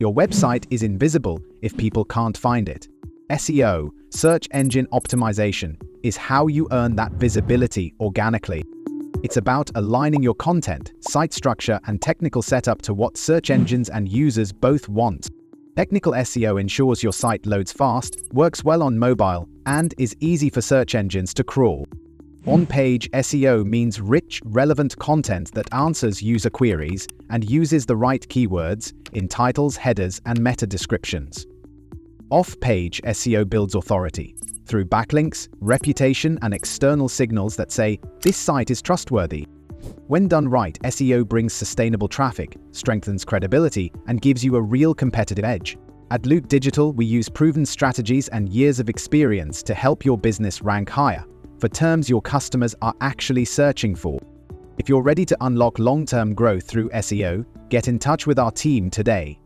Your website is invisible if people can't find it. SEO, search engine optimization, is how you earn that visibility organically. It's about aligning your content, site structure, and technical setup to what search engines and users both want. Technical SEO ensures your site loads fast, works well on mobile, and is easy for search engines to crawl. On-page SEO means rich, relevant content that answers user queries and uses the right keywords in titles, headers, and meta descriptions. Off-page SEO builds authority through backlinks, reputation, and external signals that say, "This site is trustworthy." When done right, SEO brings sustainable traffic, strengthens credibility, and gives you a real competitive edge. At Luke Digital, we use proven strategies and years of experience to help your business rank higher for terms your customers are actually searching for. If you're ready to unlock long-term growth through SEO, get in touch with our team today.